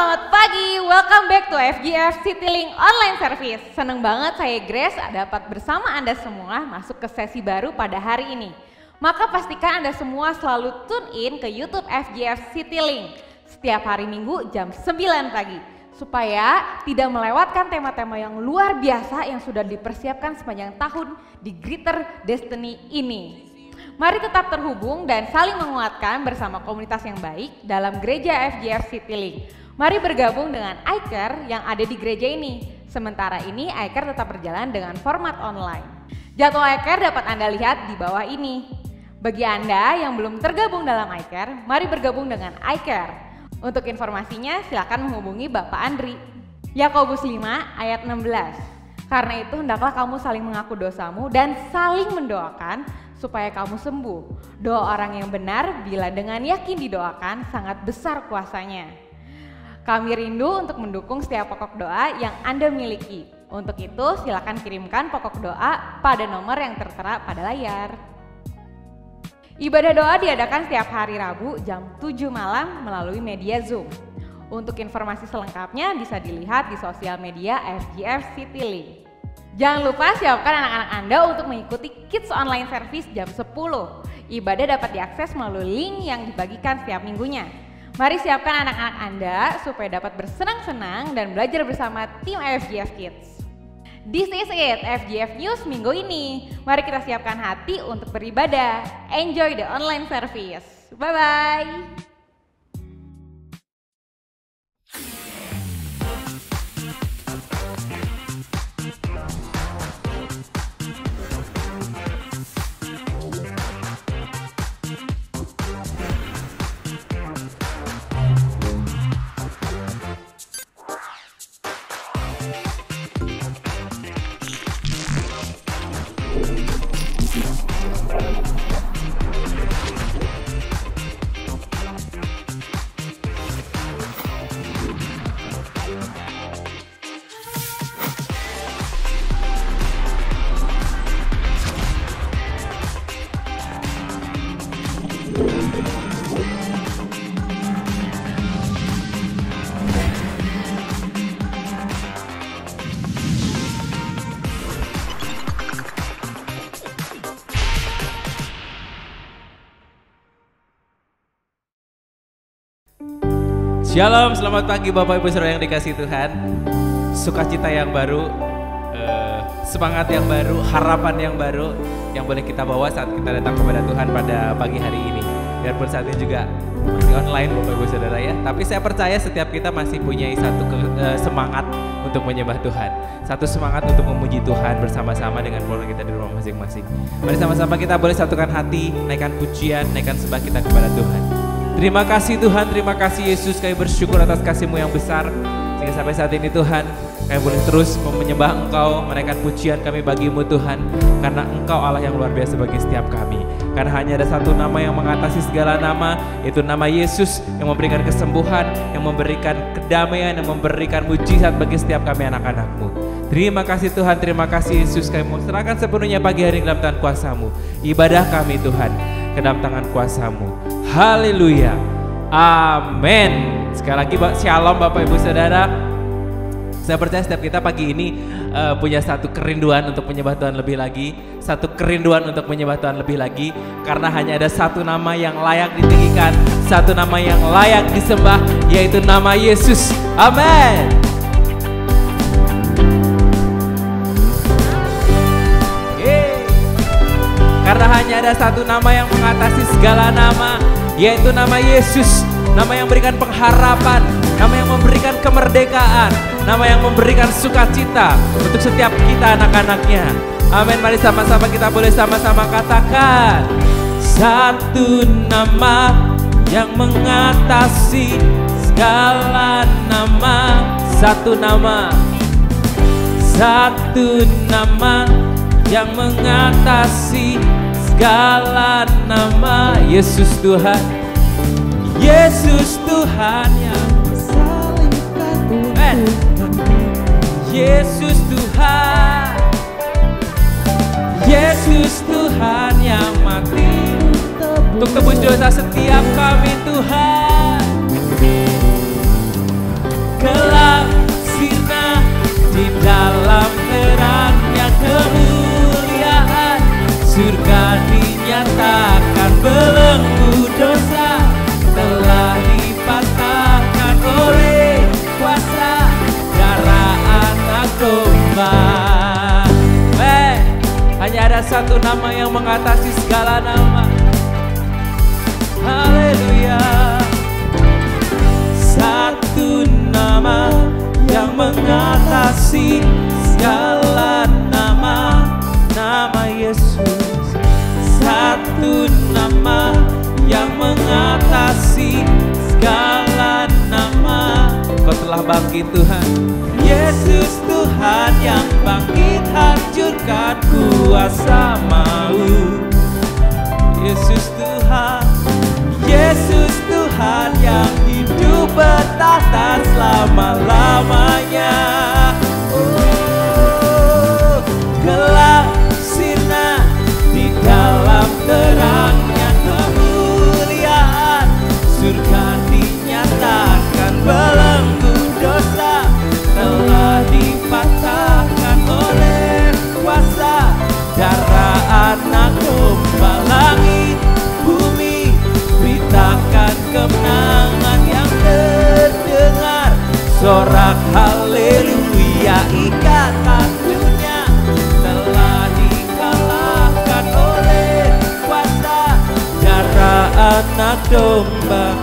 selamat pagi. Welcome back to FGF Citylink Online Service. Seneng banget saya Grace dapat bersama Anda semua masuk ke sesi baru pada hari ini. Maka pastikan Anda semua selalu tune in ke YouTube FGF Citylink setiap hari Minggu jam 9 pagi. Supaya tidak melewatkan tema-tema yang luar biasa yang sudah dipersiapkan sepanjang tahun di Greater Destiny ini. Mari tetap terhubung dan saling menguatkan bersama komunitas yang baik dalam gereja FGF Citylink. Mari bergabung dengan iCare yang ada di gereja ini. Sementara ini iCare tetap berjalan dengan format online. Jadwal iCare dapat Anda lihat di bawah ini. Bagi Anda yang belum tergabung dalam iCare, mari bergabung dengan iCare. Untuk informasinya silakan menghubungi Bapak Andri. Yakobus 5 ayat 16. Karena itu hendaklah kamu saling mengaku dosamu dan saling mendoakan supaya kamu sembuh. Doa orang yang benar bila dengan yakin didoakan sangat besar kuasanya. Kami rindu untuk mendukung setiap pokok doa yang Anda miliki. Untuk itu silakan kirimkan pokok doa pada nomor yang tertera pada layar. Ibadah doa diadakan setiap hari Rabu jam 7 malam melalui media Zoom. Untuk informasi selengkapnya bisa dilihat di sosial media FGF Citylink. Jangan lupa siapkan anak-anak Anda untuk mengikuti Kids Online Service jam 10. Ibadah dapat diakses melalui link yang dibagikan setiap minggunya. Mari siapkan anak-anak Anda supaya dapat bersenang-senang dan belajar bersama tim FGF Kids. This is it, FGF News minggu ini. Mari kita siapkan hati untuk beribadah. Enjoy the online service. Bye-bye. Shalom, selamat pagi Bapak Ibu Saudara yang dikasihi Tuhan. Sukacita yang baru, semangat yang baru, harapan yang baru yang boleh kita bawa saat kita datang kepada Tuhan pada pagi hari ini. Biarpun saat ini juga masih online Bapak Ibu Saudara ya, tapi saya percaya setiap kita masih punya satu semangat untuk menyembah Tuhan. Satu semangat untuk memuji Tuhan bersama-sama dengan keluarga kita di rumah masing-masing. Mari sama-sama kita boleh satukan hati, naikkan pujian, naikkan sembah kita kepada Tuhan. Terima kasih Tuhan, terima kasih Yesus, kami bersyukur atas kasih-Mu yang besar. Sehingga sampai saat ini Tuhan, kami boleh terus menyembah Engkau, menaikkan pujian kami bagi-Mu Tuhan. Karena Engkau Allah yang luar biasa bagi setiap kami. Karena hanya ada satu nama yang mengatasi segala nama, yaitu nama Yesus yang memberikan kesembuhan, yang memberikan kedamaian, yang memberikan mujizat bagi setiap kami anak-anak-Mu. Terima kasih Tuhan, terima kasih Yesus, kami mau serahkan sepenuhnya pagi hari dalam tangan kuasa-Mu. Ibadah kami Tuhan ke dalam tangan kuasa-Mu. Haleluya, amin. Sekali lagi shalom Bapak Ibu Saudara. Saya percaya setiap kita pagi ini punya satu kerinduan untuk menyembah Tuhan lebih lagi. Satu kerinduan untuk menyembah Tuhan lebih lagi. Karena hanya ada satu nama yang layak ditinggikan, satu nama yang layak disembah, yaitu nama Yesus. Amin. Karena hanya ada satu nama yang mengatasi segala nama, yaitu nama Yesus. Nama yang memberikan pengharapan, nama yang memberikan kemerdekaan, nama yang memberikan sukacita untuk setiap kita anak-anaknya. Amin. Mari sama-sama kita boleh sama-sama katakan. Satu nama yang mengatasi segala nama. Satu nama. Satu nama yang mengatasi segala nama. Yesus Tuhan, Yesus Tuhan yang disalibkan. Yesus Tuhan, Yesus Tuhan yang mati untuk tebus dosa setiap kami Tuhan. mengatasi segala nama. Haleluya. Satu nama yang mengatasi segala nama, nama Yesus. Satu nama yang mengatasi segala nama. Kau telah bangkit Tuhan. Yesus Tuhan yang bangkit hancurkan kuasa maut. Yesus Tuhan, Yesus Tuhan yang hidup bertahta selama-lamanya. Oh, gelap sirna di dalam terangnya kemuliaan. Surga dinyatakan, belenggu dosa telah dipatahkan oleh kuasa darah anak domba. Langit bumi beritakan kemenangan yang terdengar, sorak haleluya. Ikatan dunia telah dikalahkan oleh kuasa darah anak domba.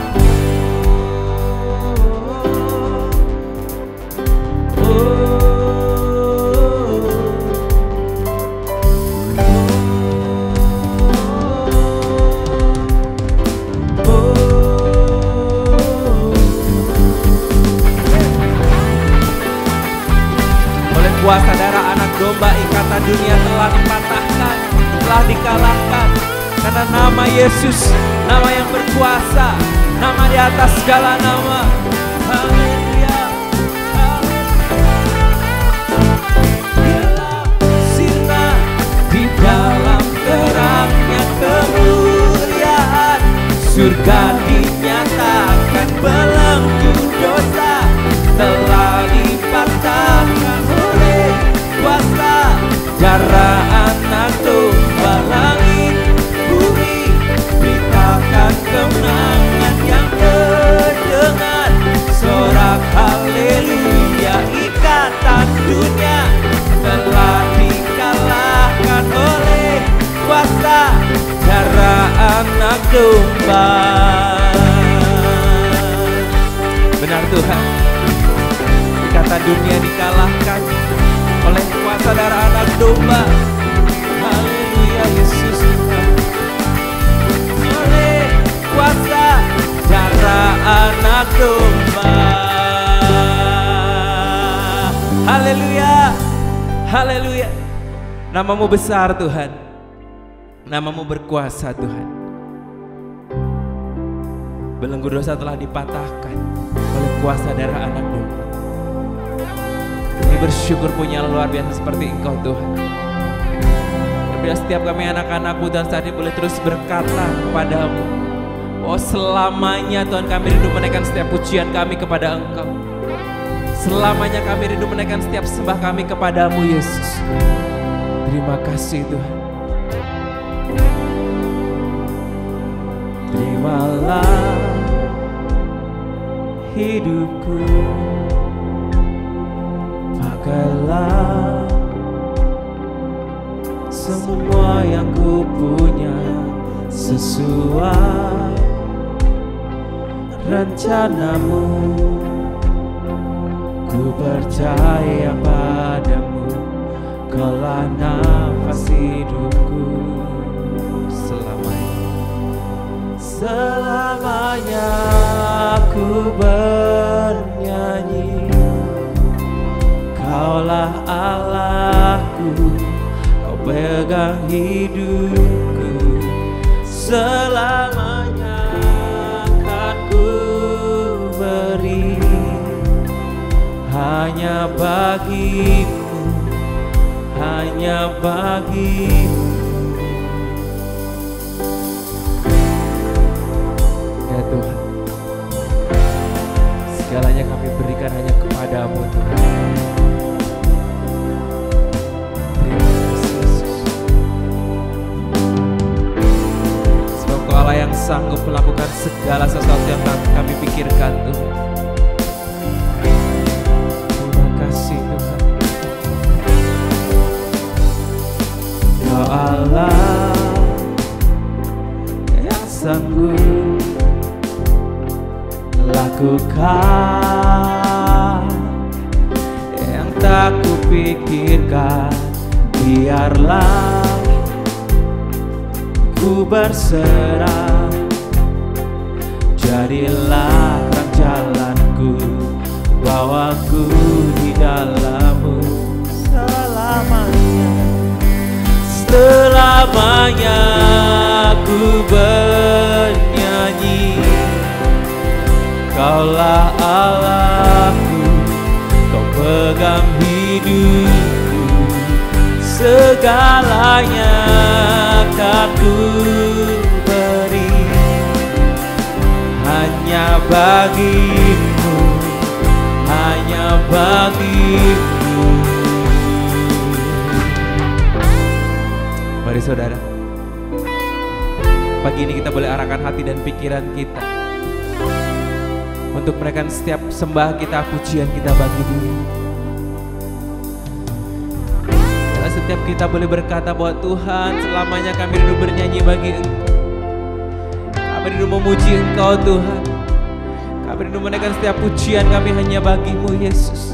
Kuasa darah anak domba, ikatan dunia telah dipatahkan, telah dikalahkan. Karena nama Yesus, nama yang berkuasa, nama di atas segala nama. Haleluya, gelap sirna di dalam terangnya kemuliaan. Surga dinyatakan, belenggu dosa telah dipatahkan oleh kuasa darah anak domba. Langit bumi beritakan kemenangan yang terdengar, sorak haleluya. Ikatan dunia telah dikalahkan oleh kuasa darah anak domba. Benar Tuhan, ikatan dunia dikalahkan oleh kuasa darah anak domba. Haleluya Yesus Tuhan. Oleh kuasa darah anak domba. Haleluya, haleluya. Namamu besar Tuhan, namamu berkuasa Tuhan. Belenggu dosa telah dipatahkan oleh kuasa darah anak domba. Kami bersyukur punya luar biasa seperti Engkau Tuhan. Biar setiap kami anak-anak-Mu dan saat ini boleh terus berkata kepadamu, oh selamanya Tuhan kami rindu menaikkan setiap pujian kami kepada Engkau. Selamanya kami rindu menaikkan setiap sembah kami kepadamu Yesus. Terima kasih Tuhan. Terimalah hidupku, pakailah semua yang ku punya sesuai rencanamu. Ku percaya padamu, kaulah nafas hidupku selamanya. Selamanya aku bernyanyi, kaulah Allahku, kau pegang hidupku. Selamanya akan ku beri hanya bagimu, hanya bagimu. Ya Tuhan, segalanya kami berikan hanya kepadamu Tuhan. Allah yang sanggup melakukan segala sesuatu yang kami pikirkan Tuhan. Terima kasih Tuhan. Ya Allah sanggup lakukan yang tak kupikirkan. Biarlah ku berserah, jadilah terang jalanku, bawaku di dalam-Mu selamanya. Selamanya ku bernyanyi, Kaulah Allahku, Kau pegang hidupku, segalanya kan ku beri hanya bagimu, hanya bagimu. Mari saudara, pagi ini kita boleh arahkan hati dan pikiran kita untuk menaikkan setiap sembah kita, pujian kita bagi Dia. Dan setiap kita boleh berkata bahwa Tuhan, selamanya kami rindu bernyanyi bagi Engkau. Kami rindu memuji Engkau Tuhan. Kami rindu menaikkan setiap pujian kami hanya bagi-Mu Yesus.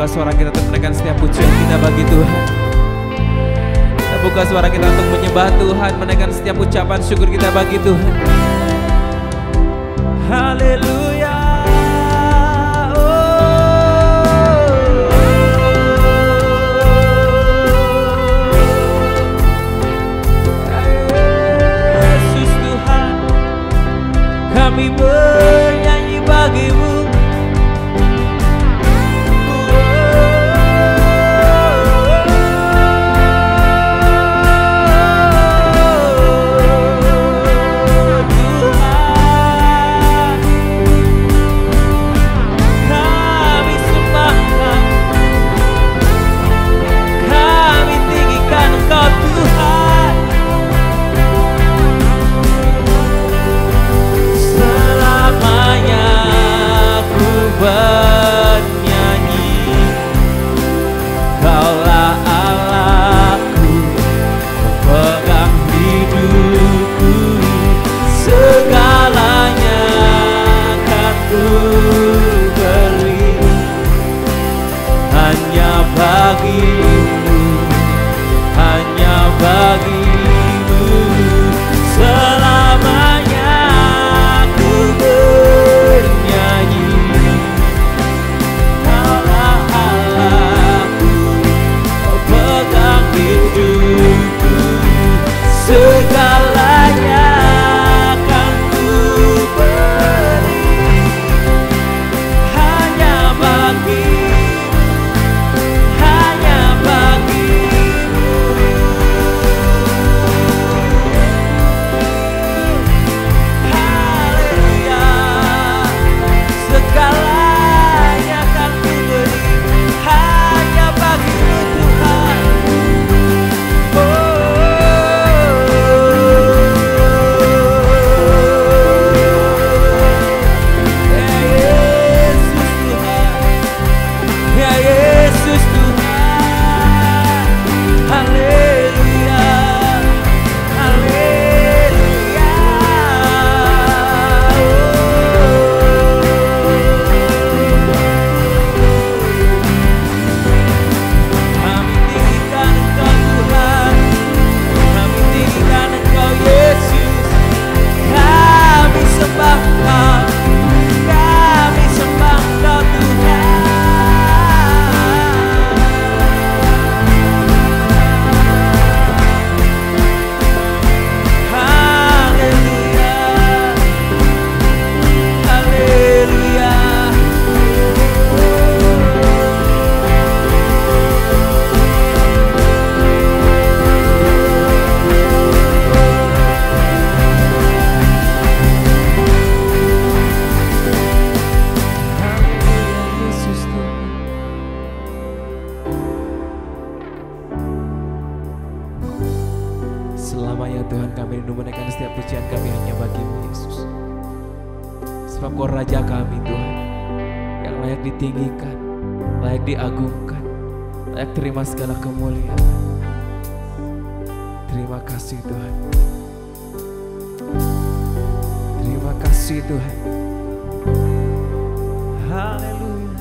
Suara kita untuk menaikkan setiap pujian kita bagi Tuhan. Kita buka suara kita untuk menyembah Tuhan, menaikkan setiap ucapan syukur kita bagi Tuhan. Haleluya. Yesus Tuhan, kami bernyanyi bagi-Mu. Tuhan, kami rindu menaikkan setiap pujian kami hanya bagi-Mu Yesus. Sebab Kau Raja kami Tuhan, yang layak ditinggikan, layak diagungkan, layak terima segala kemuliaan. Terima kasih Tuhan. Terima kasih Tuhan. Haleluya.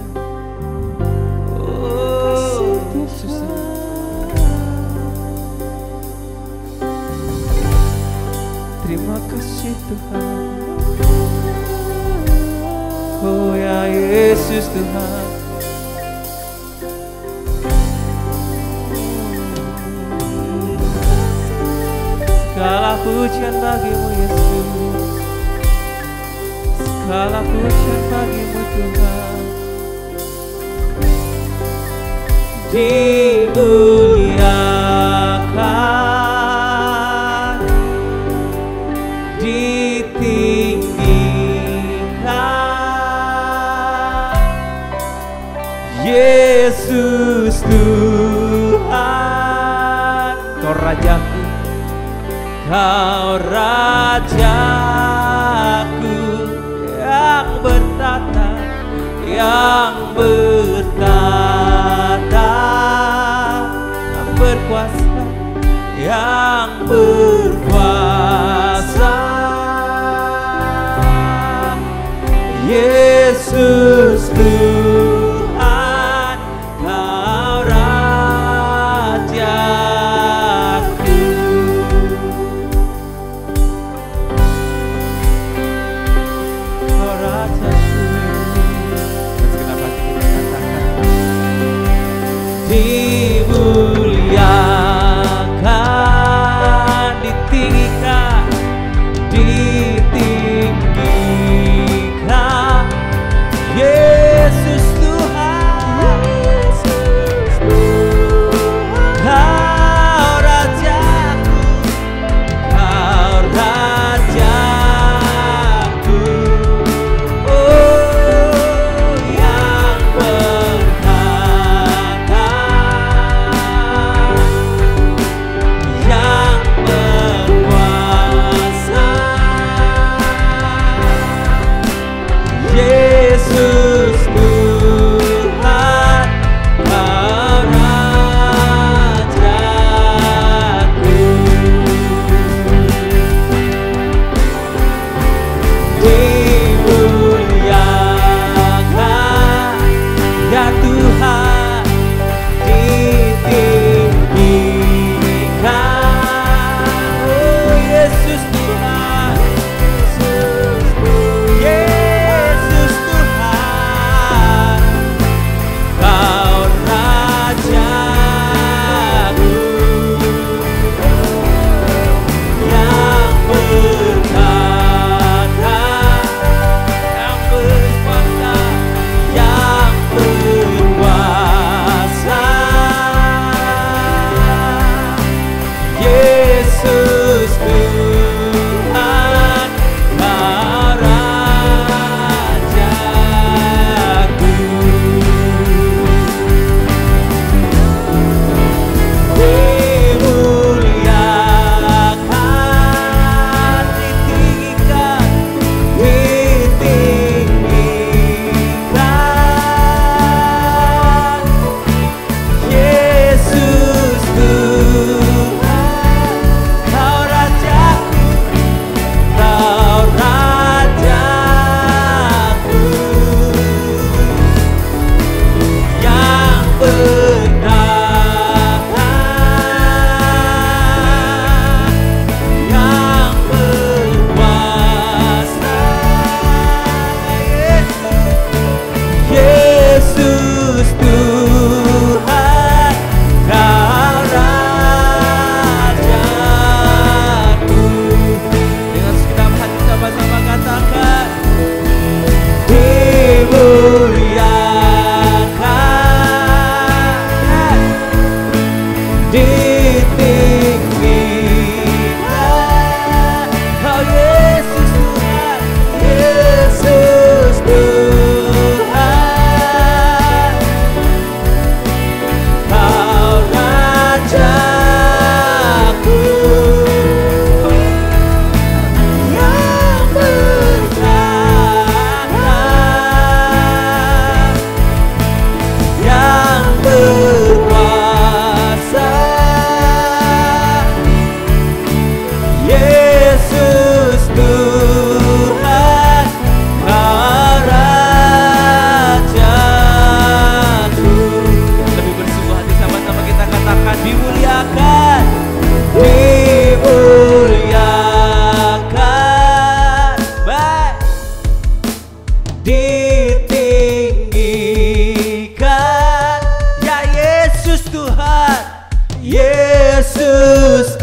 Oh Yesus. Terima kasih Tuhan. Oh ya Yesus Tuhan. Segala pujian bagi-Mu Yesus. Segala pujian bagi-Mu Tuhan. Dimuliakan, ditinggikan, Yesus Tuhan. Kau Rajaku, Kau Rajaku yang bertata, yang bertata, yang berkuasa, yang berkuasa. Yesus Tuhan, Kau Rajaku. Kau Rajaku. Kenapa kita katakan dimuliakan, ditinggikan, ditinggikan, Yesus Tuhan, Kau Rajaku, Kau Rajaku. Oh yang bertata,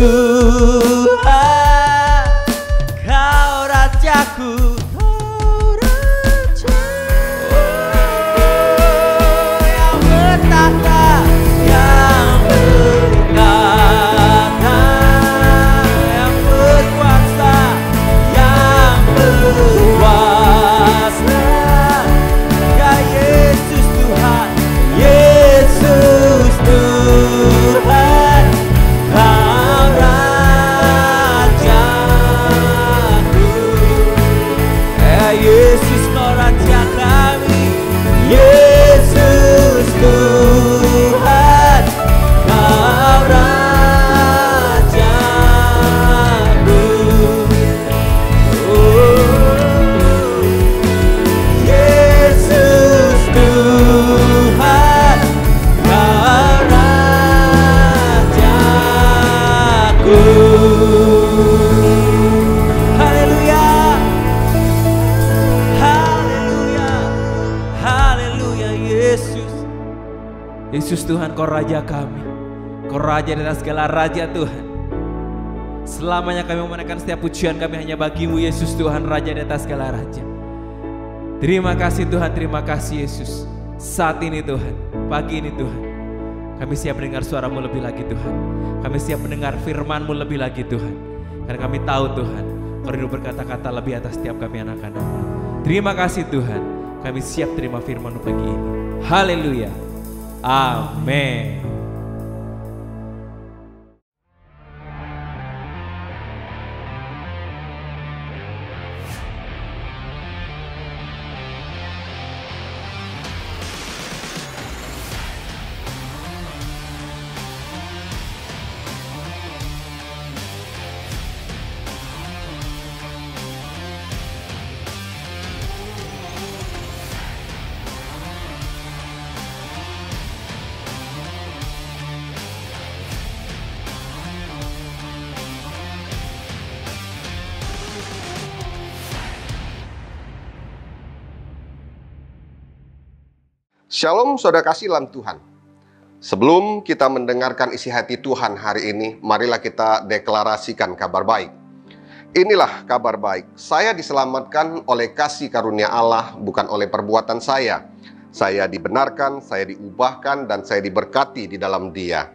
Tuhan, Kau Rajaku. Yang bertahta, yang bertahta, yang berkuasa, yang berkuasa. Ya Yesus Tuhan, Yesus Tuhan, Kau Rajaku. Ya Yesus, Kau Raja kami. Yesus Tuhan, Kau Rajaku. Yesus Tuhan, Kau Rajaku. Haleluya, haleluya, haleluya. Yesus, Yesus Tuhan, Kau Raja kami. Kau Raja di atas segala raja Tuhan. Selamanya kami menaikkan setiap pujian kami hanya bagi-Mu Yesus Tuhan, Raja di atas segala raja. Terima kasih Tuhan, terima kasih Yesus. Saat ini Tuhan, pagi ini Tuhan, kami siap mendengar suara-Mu lebih lagi Tuhan. Kami siap mendengar firman-Mu lebih lagi Tuhan. Karena kami tahu Tuhan, Kau rindu berkata-kata lebih atas setiap kami anak-anak-Mu. Terima kasih Tuhan, kami siap terima firman-Mu pagi ini. Haleluya, amin. Shalom saudara kasih dalam Tuhan. Sebelum kita mendengarkan isi hati Tuhan hari ini, marilah kita deklarasikan kabar baik. Inilah kabar baik. Saya diselamatkan oleh kasih karunia Allah, bukan oleh perbuatan saya. Saya dibenarkan, saya diubahkan, dan saya diberkati di dalam Dia.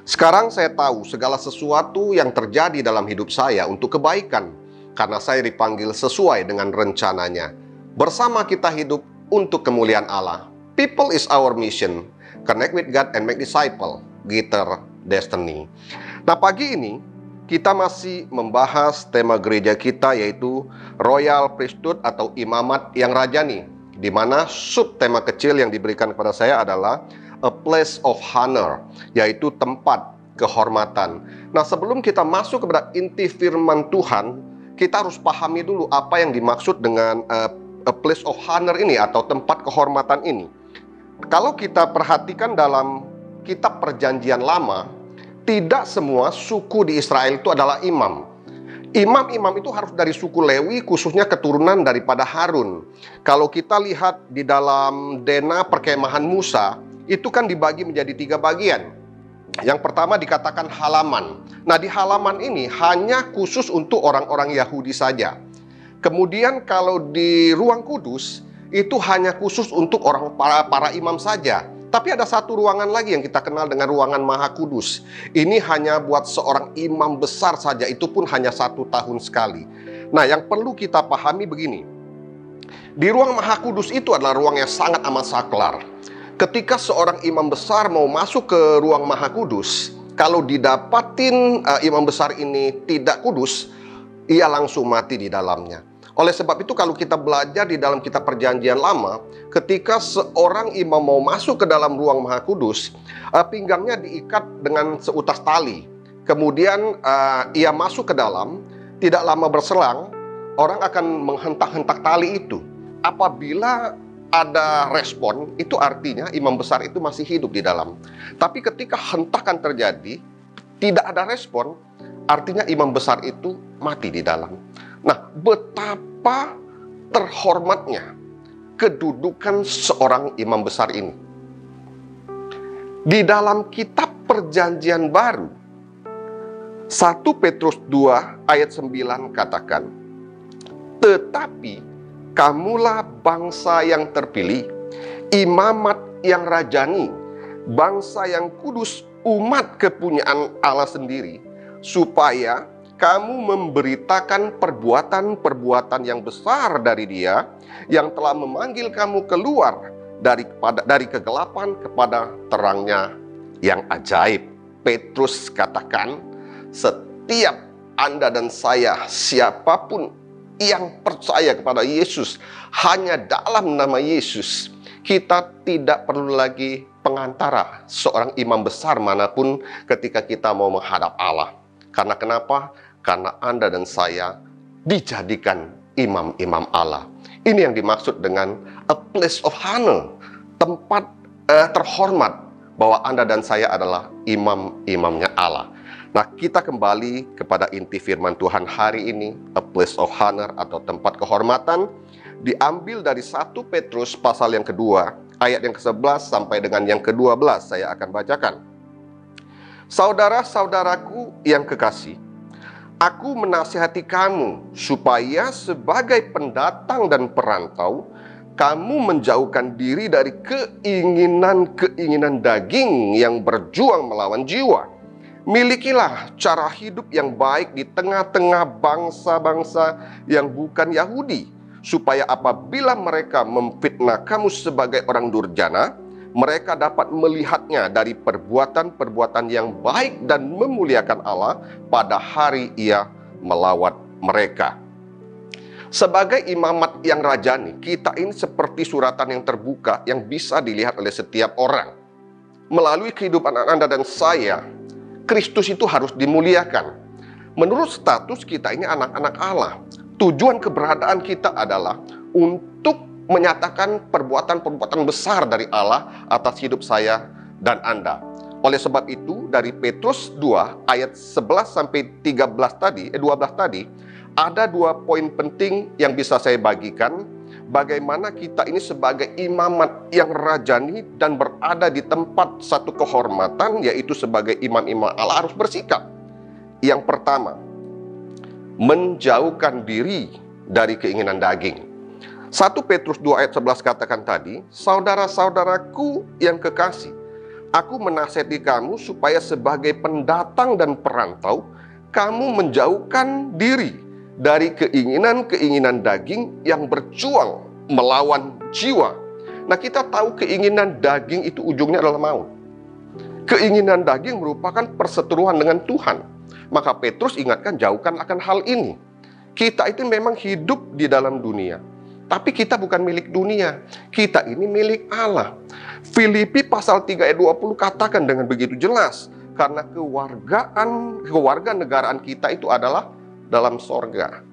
Sekarang saya tahu segala sesuatu yang terjadi dalam hidup saya untuk kebaikan, karena saya dipanggil sesuai dengan rencananya. Bersama kita hidup untuk kemuliaan Allah. People is our mission. Connect with God and make disciple. Greater destiny. Nah, pagi ini kita masih membahas tema gereja kita, yaitu Royal Priesthood atau Imamat yang Rajani, di mana subtema kecil yang diberikan kepada saya adalah A Place of Honor, yaitu tempat kehormatan. Nah, sebelum kita masuk kepada inti firman Tuhan, kita harus pahami dulu apa yang dimaksud dengan A Place of Honor ini atau tempat kehormatan ini. Kalau kita perhatikan dalam kitab Perjanjian Lama, tidak semua suku di Israel itu adalah imam. Imam-imam itu harus dari suku Lewi, khususnya keturunan daripada Harun. Kalau kita lihat di dalam Dena Perkemahan Musa, itu kan dibagi menjadi 3 bagian. Yang pertama dikatakan halaman. Nah, di halaman ini hanya khusus untuk orang-orang Yahudi saja. Kemudian kalau di ruang kudus, itu hanya khusus untuk para imam saja. Tapi ada satu ruangan lagi yang kita kenal dengan ruangan Maha Kudus. Ini hanya buat seorang imam besar saja, itu pun hanya 1 tahun sekali. Nah, yang perlu kita pahami begini. Di ruang Maha Kudus itu adalah ruang yang sangat amat saklar. Ketika seorang imam besar mau masuk ke ruang Maha Kudus, kalau didapatin imam besar ini tidak kudus, ia langsung mati di dalamnya. Oleh sebab itu kalau kita belajar di dalam kitab Perjanjian Lama, ketika seorang imam mau masuk ke dalam ruang Maha Kudus, pinggangnya diikat dengan seutas tali. Kemudian ia masuk ke dalam, tidak lama berselang, orang akan menghentak-hentak tali itu. Apabila ada respon, itu artinya imam besar itu masih hidup di dalam. Tapi ketika hentakan terjadi, tidak ada respon, artinya imam besar itu mati di dalam. Nah, betapa terhormatnya kedudukan seorang imam besar ini. Di dalam kitab Perjanjian Baru, 1 Petrus 2 ayat 9 katakan, tetapi kamulah bangsa yang terpilih, imamat yang rajani, bangsa yang kudus, umat kepunyaan Allah sendiri, supaya kamu memberitakan perbuatan-perbuatan yang besar dari Dia yang telah memanggil kamu keluar dari kegelapan kepada terangnya yang ajaib. Petrus katakan, setiap Anda dan saya, siapapun yang percaya kepada Yesus, hanya dalam nama Yesus, kita tidak perlu lagi pengantara seorang imam besar manapun ketika kita mau menghadap Allah. Karena kenapa? Karena Anda dan saya dijadikan imam-imam Allah. Ini yang dimaksud dengan a place of honor, tempat terhormat, bahwa Anda dan saya adalah imam-imamnya Allah. Nah, kita kembali kepada inti firman Tuhan hari ini, a place of honor atau tempat kehormatan, diambil dari 1 Petrus pasal yang kedua, ayat yang ke-11 sampai dengan yang ke-12. Saya akan bacakan. Saudara-saudaraku yang kekasih, aku menasihati kamu supaya sebagai pendatang dan perantau, kamu menjauhkan diri dari keinginan-keinginan daging yang berjuang melawan jiwa. Milikilah cara hidup yang baik di tengah-tengah bangsa-bangsa yang bukan Yahudi, supaya apabila mereka memfitnah kamu sebagai orang durjana, mereka dapat melihatnya dari perbuatan-perbuatan yang baik dan memuliakan Allah pada hari Ia melawat mereka. Sebagai imamat yang rajani, kita ini seperti suratan yang terbuka yang bisa dilihat oleh setiap orang. Melalui kehidupan Anda dan saya, Kristus itu harus dimuliakan. Menurut status kita ini anak-anak Allah. Tujuan keberadaan kita adalah untuk menyatakan perbuatan-perbuatan besar dari Allah atas hidup saya dan Anda. Oleh sebab itu, dari Petrus 2 ayat 11 sampai 12 tadi, ada 2 poin penting yang bisa saya bagikan. Bagaimana kita ini sebagai imamat yang rajani dan berada di tempat satu kehormatan, yaitu sebagai imam-imam Allah harus bersikap. Yang pertama, menjauhkan diri dari keinginan daging. 1 Petrus 2 ayat 11 katakan tadi, saudara-saudaraku yang kekasih, aku menasihati kamu supaya sebagai pendatang dan perantau, kamu menjauhkan diri dari keinginan-keinginan daging yang berjuang melawan jiwa. Nah, kita tahu keinginan daging itu ujungnya adalah maut. Keinginan daging merupakan perseteruan dengan Tuhan. Maka Petrus ingatkan, jauhkan akan hal ini. Kita itu memang hidup di dalam dunia, tapi kita bukan milik dunia. Kita ini milik Allah. Filipi pasal 3 ayat 20 katakan dengan begitu jelas, karena kewarganegaraan kita itu adalah dalam sorga.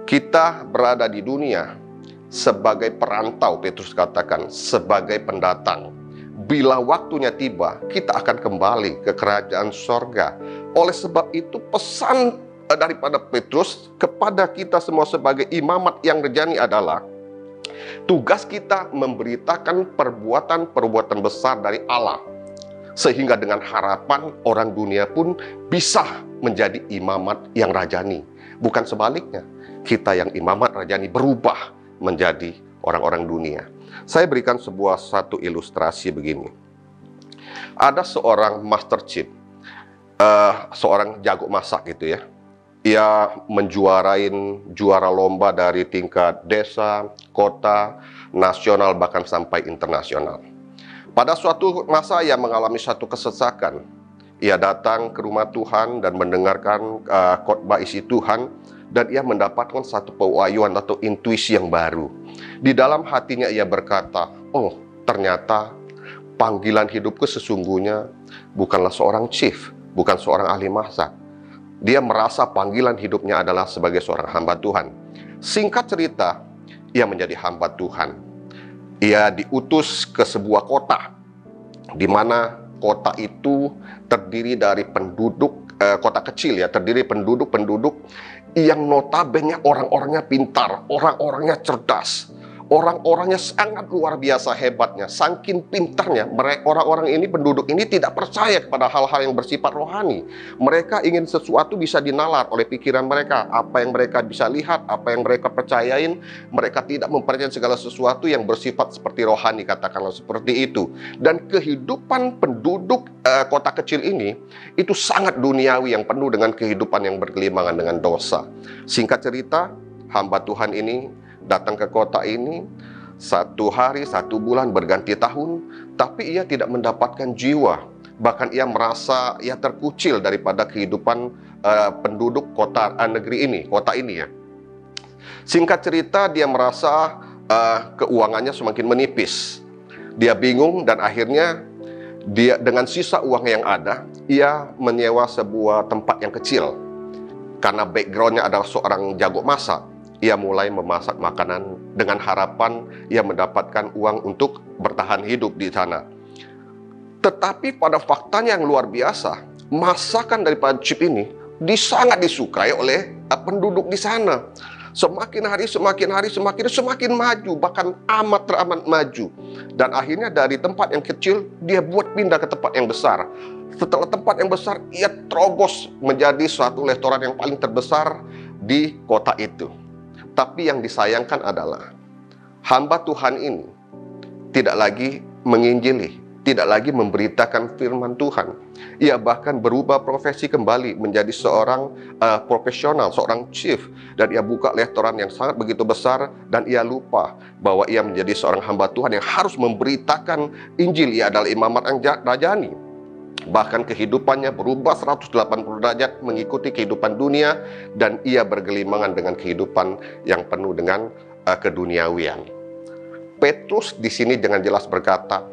Kita berada di dunia sebagai perantau, Petrus katakan, sebagai pendatang. Bila waktunya tiba, kita akan kembali ke kerajaan sorga. Oleh sebab itu, pesan daripada Petrus kepada kita semua sebagai imamat yang rajani adalah, tugas kita memberitakan perbuatan-perbuatan besar dari Allah, sehingga dengan harapan orang dunia pun bisa menjadi imamat yang rajani. Bukan sebaliknya, kita yang imamat rajani berubah menjadi orang-orang dunia. Saya berikan satu ilustrasi begini. Ada seorang master chef, seorang jago masak gitu ya. Ia juara lomba dari tingkat desa, kota, nasional, bahkan sampai internasional. Pada suatu masa ia mengalami satu kesesakan. Ia datang ke rumah Tuhan dan mendengarkan khotbah isi Tuhan, dan ia mendapatkan satu pewahyuan atau intuisi yang baru. Di dalam hatinya ia berkata, oh, ternyata panggilan hidupku sesungguhnya bukanlah seorang chef, bukan seorang ahli masak. Dia merasa panggilan hidupnya adalah sebagai seorang hamba Tuhan. Singkat cerita, ia menjadi hamba Tuhan. Ia diutus ke sebuah kota, di mana kota itu terdiri dari kota kecil ya, terdiri penduduk yang notabene orang-orangnya pintar, orang-orangnya cerdas, Orang-orangnya sangat luar biasa hebatnya, saking pintarnya. Orang-orang ini, penduduk ini tidak percaya kepada hal-hal yang bersifat rohani. Mereka ingin sesuatu bisa dinalar oleh pikiran mereka. Apa yang mereka bisa lihat, apa yang mereka percayain, mereka tidak mempercayai segala sesuatu yang bersifat seperti rohani, katakanlah seperti itu. Dan kehidupan penduduk kota kecil ini, itu sangat duniawi, yang penuh dengan kehidupan yang bergelimangan dengan dosa. Singkat cerita, hamba Tuhan ini datang ke kota ini, 1 hari, 1 bulan, berganti tahun, tapi ia tidak mendapatkan jiwa. Bahkan ia merasa ia terkucil daripada kehidupan penduduk kota ini ya. Singkat cerita, dia merasa keuangannya semakin menipis. Dia bingung dan akhirnya dia dengan sisa uang yang ada, ia menyewa sebuah tempat yang kecil. Karena backgroundnya adalah seorang jago masak, ia mulai memasak makanan dengan harapan ia mendapatkan uang untuk bertahan hidup di sana. Tetapi pada faktanya yang luar biasa, masakan daripada Chip ini sangat disukai oleh penduduk di sana. Semakin hari semakin maju, bahkan teramat maju. Dan akhirnya dari tempat yang kecil, dia buat pindah ke tempat yang besar. Setelah tempat yang besar, ia terobos menjadi suatu restoran yang paling terbesar di kota itu. Tapi yang disayangkan adalah hamba Tuhan ini tidak lagi menginjili, tidak lagi memberitakan firman Tuhan. Ia bahkan berubah profesi kembali menjadi seorang profesional, seorang chief. Dan ia buka restoran yang sangat begitu besar, dan ia lupa bahwa ia menjadi seorang hamba Tuhan yang harus memberitakan Injil. Ia adalah imamat rajani. Bahkan kehidupannya berubah 180 derajat mengikuti kehidupan dunia, dan ia bergelimangan dengan kehidupan yang penuh dengan keduniawian. Petrus di sini dengan jelas berkata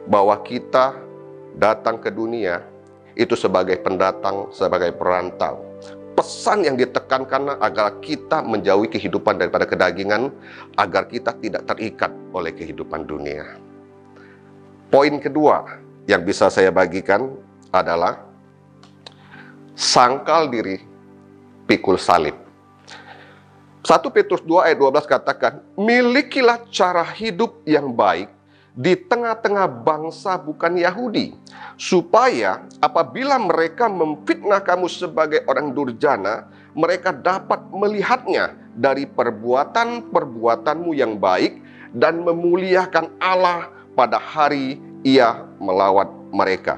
bahwa kita datang ke dunia itu sebagai pendatang, sebagai perantau. Pesan yang ditekankan agar kita menjauhi kehidupan daripada kedagingan, agar kita tidak terikat oleh kehidupan dunia. Poin kedua yang bisa saya bagikan adalah sangkal diri, pikul salib. 1 Petrus 2 ayat 12 katakan, milikilah cara hidup yang baik di tengah-tengah bangsa bukan Yahudi, supaya apabila mereka memfitnah kamu sebagai orang durjana, mereka dapat melihatnya dari perbuatan-perbuatanmu yang baik dan memuliakan Allah pada hari Ia melawat mereka.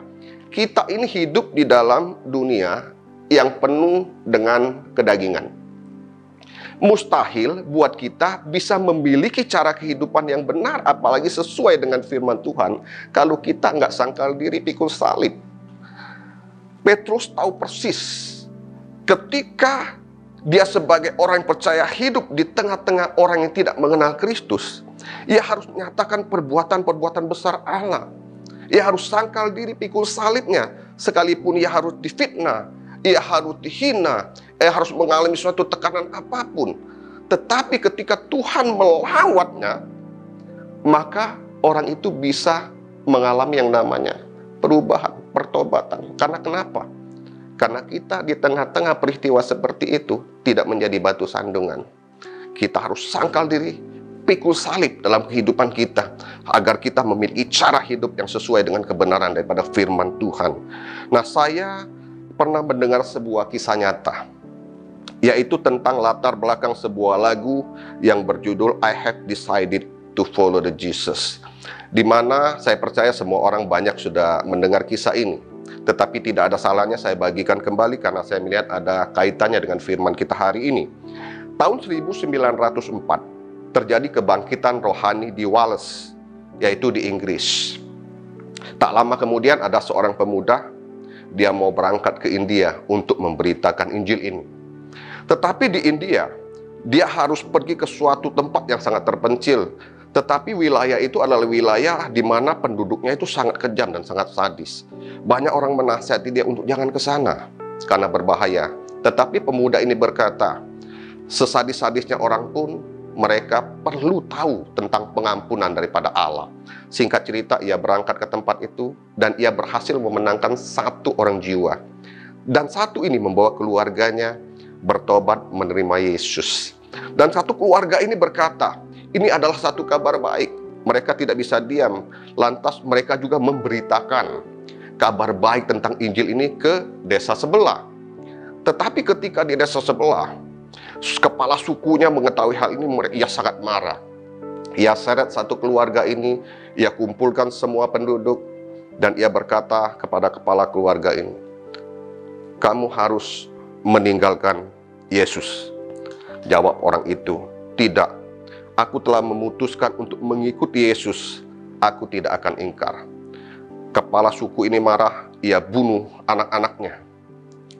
Kita ini hidup di dalam dunia yang penuh dengan kedagingan. Mustahil buat kita bisa memiliki cara kehidupan yang benar, apalagi sesuai dengan firman Tuhan, kalau kita nggak sangkal diri, pikul salib. Petrus tahu persis ketika dia sebagai orang yang percaya hidup di tengah-tengah orang yang tidak mengenal Kristus, ia harus menyatakan perbuatan-perbuatan besar Allah. Ia harus sangkal diri, pikul salibnya. Sekalipun ia harus difitnah, ia harus dihina, ia harus mengalami suatu tekanan apapun. Tetapi ketika Tuhan melawatnya, maka orang itu bisa mengalami yang namanya perubahan, pertobatan. Karena kenapa? Karena kita di tengah-tengah peristiwa seperti itu tidak menjadi batu sandungan. Kita harus sangkal diri, pikul salib dalam kehidupan kita, agar kita memiliki cara hidup yang sesuai dengan kebenaran daripada firman Tuhan. Nah, saya pernah mendengar sebuah kisah nyata, yaitu tentang latar belakang sebuah lagu yang berjudul I Have Decided to Follow the Jesus, di mana saya percaya semua orang banyak sudah mendengar kisah ini. Tetapi tidak ada salahnya saya bagikan kembali, karena saya melihat ada kaitannya dengan firman kita hari ini. Tahun 1904 terjadi kebangkitan rohani di Wales, yaitu di Inggris. Tak lama kemudian ada seorang pemuda, dia mau berangkat ke India untuk memberitakan Injil ini. Tetapi di India, dia harus pergi ke suatu tempat yang sangat terpencil. Tetapi wilayah itu adalah wilayah di mana penduduknya itu sangat kejam dan sangat sadis. Banyak orang menasihati dia untuk jangan ke sana karena berbahaya. Tetapi pemuda ini berkata, sesadis-sadisnya orang pun mereka perlu tahu tentang pengampunan daripada Allah. Singkat cerita, ia berangkat ke tempat itu dan ia berhasil memenangkan 1 orang jiwa. Dan 1 ini membawa keluarganya bertobat menerima Yesus. Dan 1 keluarga ini berkata, Ini adalah satu kabar baik. Mereka tidak bisa diam. Lantas mereka juga memberitakan kabar baik tentang Injil ini ke desa sebelah. Tetapi ketika di desa sebelah, kepala sukunya mengetahui hal ini, ia sangat marah. Ia seret satu keluarga ini, ia kumpulkan semua penduduk, dan ia berkata kepada kepala keluarga ini, "Kamu harus meninggalkan Yesus." Jawab orang itu, "Tidak, aku telah memutuskan untuk mengikuti Yesus. Aku tidak akan ingkar." Kepala suku ini marah, ia bunuh anak-anaknya.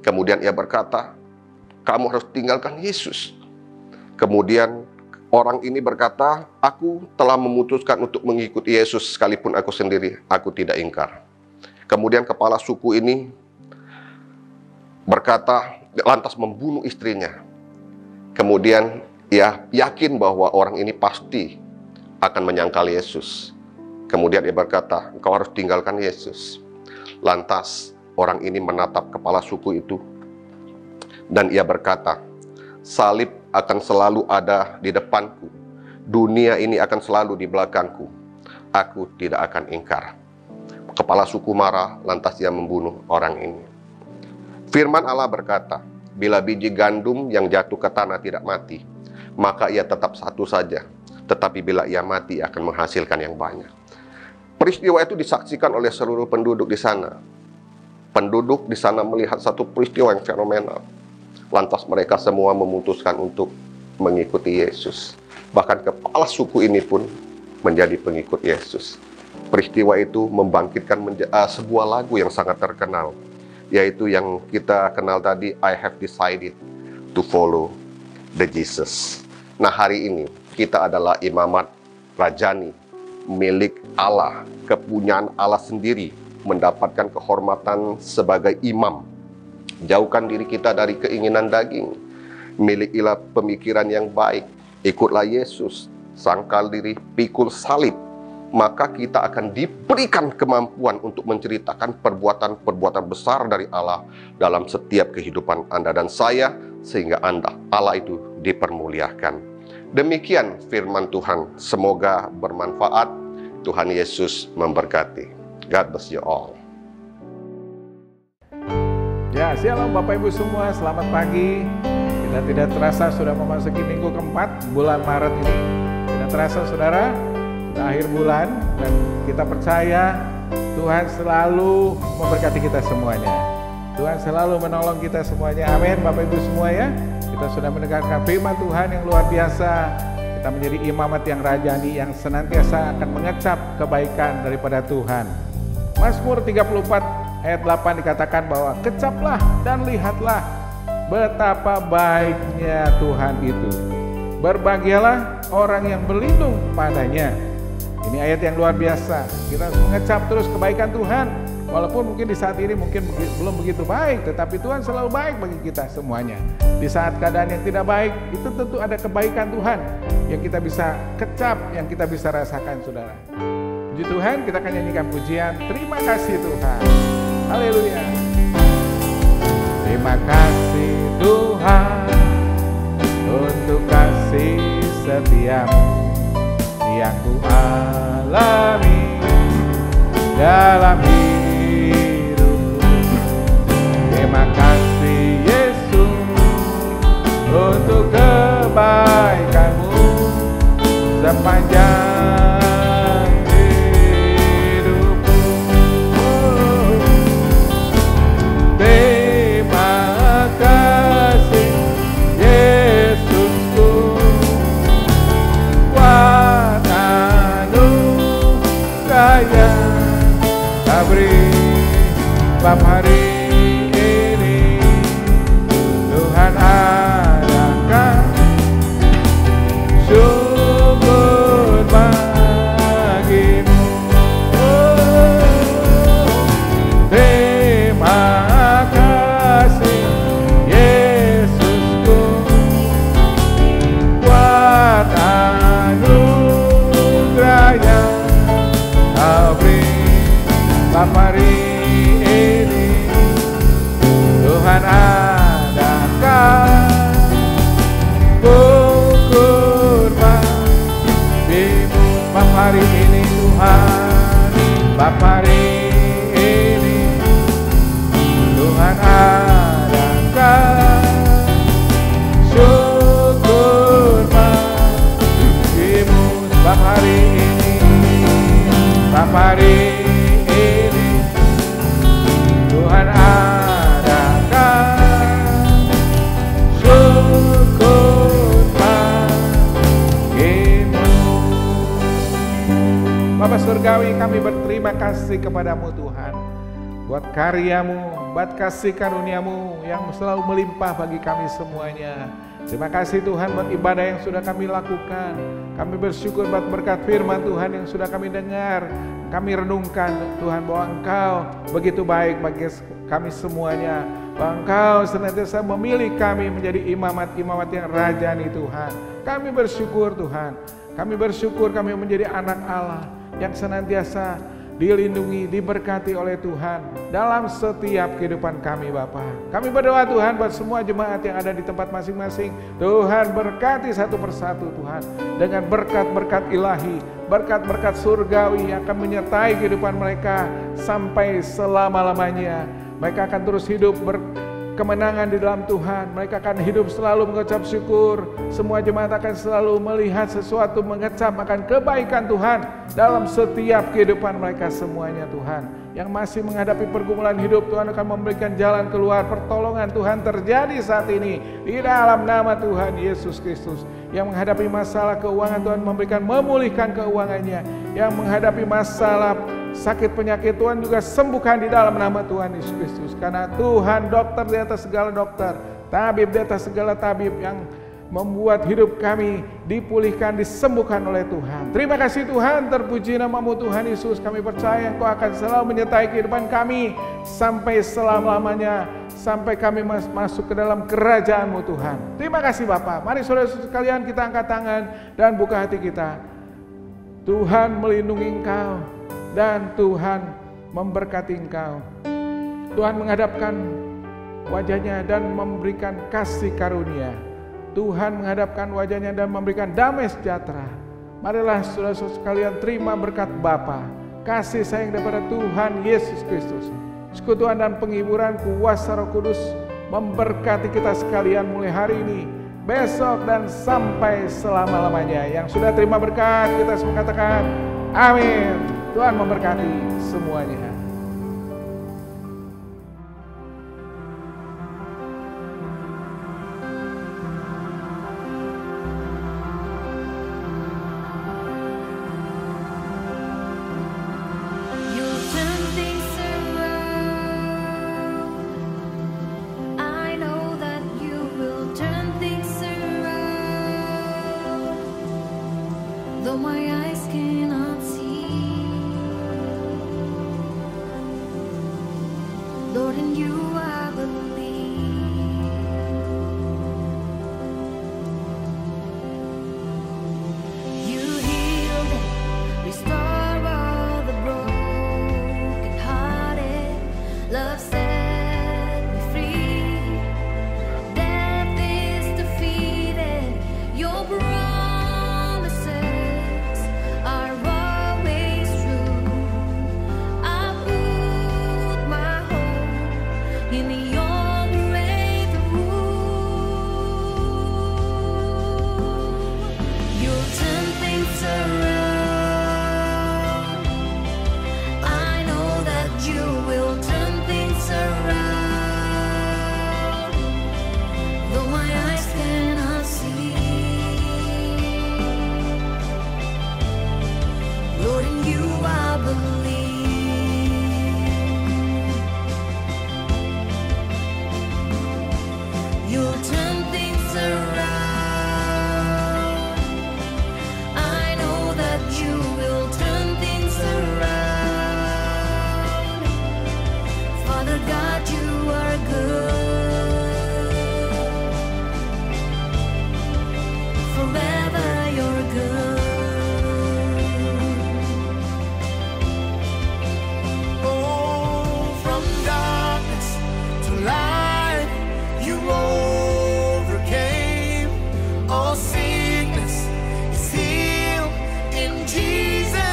Kemudian ia berkata, "Kamu harus tinggalkan Yesus." Kemudian orang ini berkata, "Aku telah memutuskan untuk mengikuti Yesus sekalipun aku sendiri, aku tidak ingkar." Kemudian kepala suku ini berkata, lantas membunuh istrinya. Kemudian ia yakin bahwa orang ini pasti akan menyangkal Yesus. Kemudian ia berkata, "Engkau harus tinggalkan Yesus." Lantas orang ini menatap kepala suku itu dan ia berkata, "Salib akan selalu ada di depanku. Dunia ini akan selalu di belakangku. Aku tidak akan ingkar." Kepala suku marah, lantas ia membunuh orang ini. Firman Allah berkata, "Bila biji gandum yang jatuh ke tanah tidak mati, maka ia tetap satu saja. Tetapi bila ia mati, akan menghasilkan yang banyak." Peristiwa itu disaksikan oleh seluruh penduduk di sana. Penduduk di sana melihat satu peristiwa yang fenomenal. Lantas mereka semua memutuskan untuk mengikuti Yesus. Bahkan kepala suku ini pun menjadi pengikut Yesus. Peristiwa itu membangkitkan sebuah lagu yang sangat terkenal, yaitu yang kita kenal tadi, "I have decided to follow the Jesus." Nah, hari ini kita adalah imamat rajani, milik Allah, kepunyaan Allah sendiri, mendapatkan kehormatan sebagai imam. Jauhkan diri kita dari keinginan daging, milikilah pemikiran yang baik, ikutlah Yesus, sangkal diri, pikul salib, maka kita akan diberikan kemampuan untuk menceritakan perbuatan-perbuatan besar dari Allah dalam setiap kehidupan Anda dan saya, sehingga Allah itu dipermuliakan. Demikian firman Tuhan, semoga bermanfaat. Tuhan Yesus memberkati. God bless you all. Ya, shalom Bapak Ibu semua, selamat pagi. Kita tidak terasa sudah memasuki minggu keempat bulan Maret ini. Tidak terasa saudara, sudah akhir bulan, dan kita percaya Tuhan selalu memberkati kita semuanya. Tuhan selalu menolong kita semuanya. Amin Bapak Ibu semua ya. Kita sudah mendengarkan firman Tuhan yang luar biasa. Kita menjadi imamat yang rajani yang senantiasa akan mengecap kebaikan daripada Tuhan. Mazmur 34 ayat 8 dikatakan bahwa kecaplah dan lihatlah betapa baiknya Tuhan itu. Berbahagialah orang yang berlindung padanya. Ini ayat yang luar biasa. Kita harus mengecap terus kebaikan Tuhan. Walaupun mungkin di saat ini mungkin belum begitu baik, tetapi Tuhan selalu baik bagi kita semuanya. Di saat keadaan yang tidak baik, itu tentu ada kebaikan Tuhan yang kita bisa kecap, yang kita bisa rasakan saudara. Puji Tuhan, kita akan nyanyikan pujian Terima Kasih Tuhan. Haleluya. Terima kasih Tuhan untuk kasih setiamu yang ku alami dalam hidupku. Terima kasih Yesus untuk kebaikanmu sepanjang hidupku. Terima kasih Yesusku, kuat anugerah yang Kau beri dalam hari ini. Tuhan adakan syukur bagimu. Terima kasih Yesusku, kuat anugerah yang Kau beri dalam hari ini. Tuhan adakan syukur hari ini Tuhan, Bapa hari ini Tuhan adakan syukur bagimu. Bapa hari ini, Bapa hari ini Tuhan adakan syukur bagimu. Bapa surgawi, kami berterima kasih kepadamu Tuhan, buat karyamu, buat kasih karuniamu yang selalu melimpah bagi kami semuanya. Terima kasih Tuhan buat ibadah yang sudah kami lakukan. Kami bersyukur buat berkat firman Tuhan yang sudah kami dengar, kami renungkan Tuhan, bahwa Engkau begitu baik bagi kami semuanya, bahwa Engkau senantiasa memilih kami menjadi imamat-imamat yang rajani Tuhan. Kami bersyukur Tuhan, kami bersyukur kami menjadi anak Allah yang senantiasa dilindungi, diberkati oleh Tuhan dalam setiap kehidupan kami Bapa. Kami berdoa Tuhan buat semua jemaat yang ada di tempat masing-masing. Tuhan berkati satu persatu Tuhan, dengan berkat-berkat ilahi, berkat-berkat surgawi yang akan menyertai kehidupan mereka sampai selama-lamanya. Mereka akan terus hidup berkemenangan di dalam Tuhan. Mereka akan hidup selalu mengucap syukur. Semua jemaat akan selalu melihat sesuatu, mengecap akan kebaikan Tuhan dalam setiap kehidupan mereka semuanya Tuhan. Yang masih menghadapi pergumulan hidup, Tuhan akan memberikan jalan keluar. Pertolongan Tuhan terjadi saat ini di dalam nama Tuhan Yesus Kristus. Yang menghadapi masalah keuangan, Tuhan memberikan memulihkan keuangannya. Yang menghadapi masalah sakit penyakit, Tuhan juga sembuhkan di dalam nama Tuhan Yesus Kristus. Karena Tuhan dokter di atas segala dokter, tabib di atas segala tabib, yang membuat hidup kami dipulihkan, disembuhkan oleh Tuhan. Terima kasih Tuhan, terpuji namamu Tuhan Yesus. Kami percaya Engkau akan selalu menyertai kehidupan kami sampai selama-lamanya, sampai kami masuk ke dalam kerajaan-Mu Tuhan. Terima kasih Bapa. Mari saudara-saudara sekalian, kita angkat tangan dan buka hati kita. Tuhan melindungi engkau dan Tuhan memberkati engkau. Tuhan menghadapkan wajahnya dan memberikan kasih karunia. Tuhan menghadapkan wajahnya dan memberikan damai sejahtera. Marilah saudara-saudara sekalian terima berkat Bapa, kasih sayang daripada Tuhan Yesus Kristus, persekutuan dan penghiburan kuasa Roh Kudus memberkati kita sekalian mulai hari ini, besok dan sampai selama-lamanya. Yang sudah terima berkat, kita semua katakan amin. Tuhan memberkati semuanya. All sickness is healed in Jesus.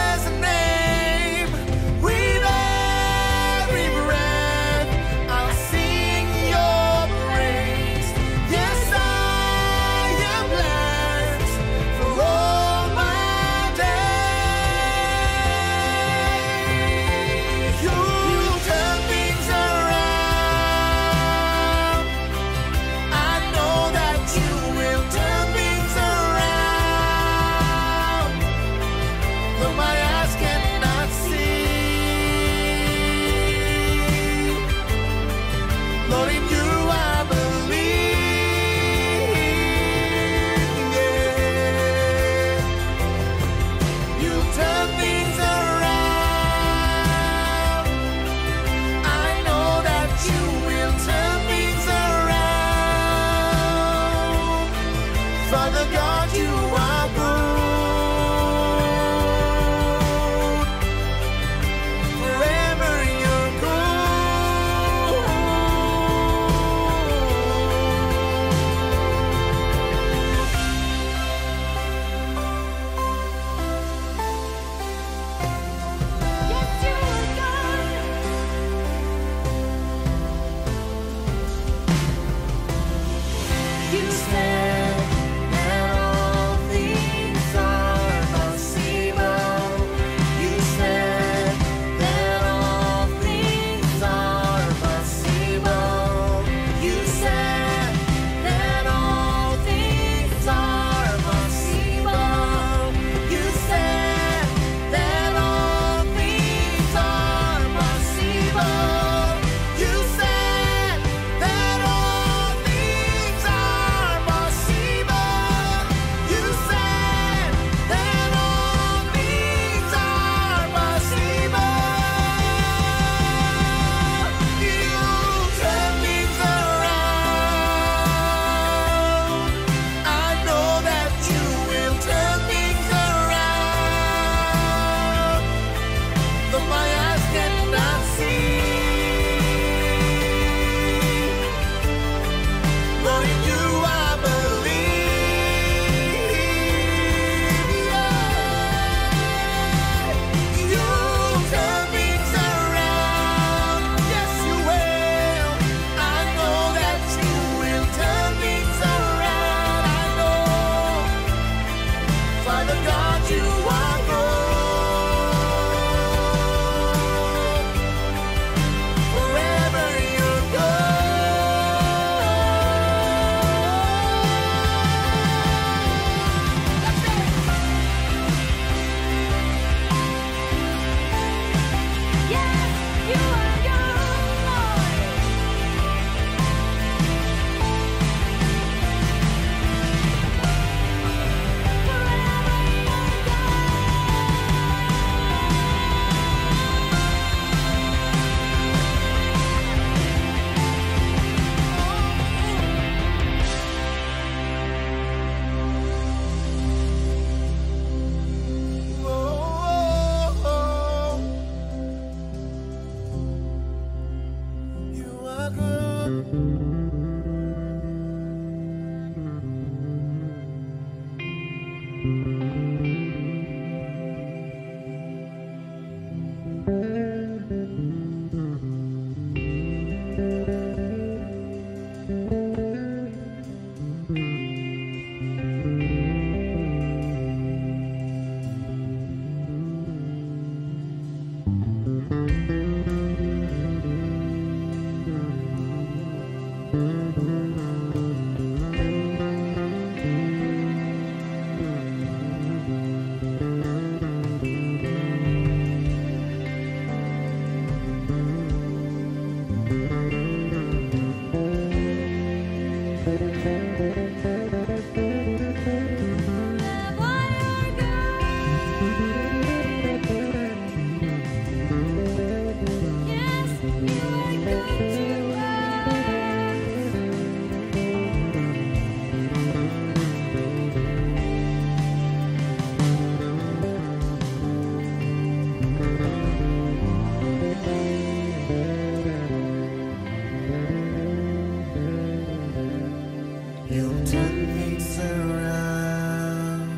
You'll turn things around.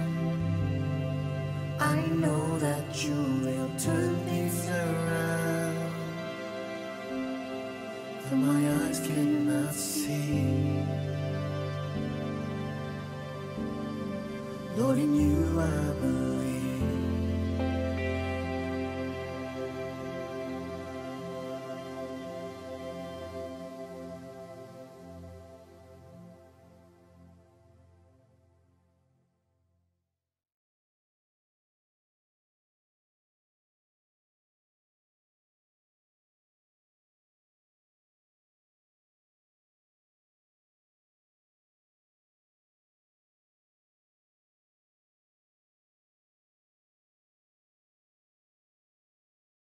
I know that you will turn things around. For my eyes cannot see. Lord, in you I believe.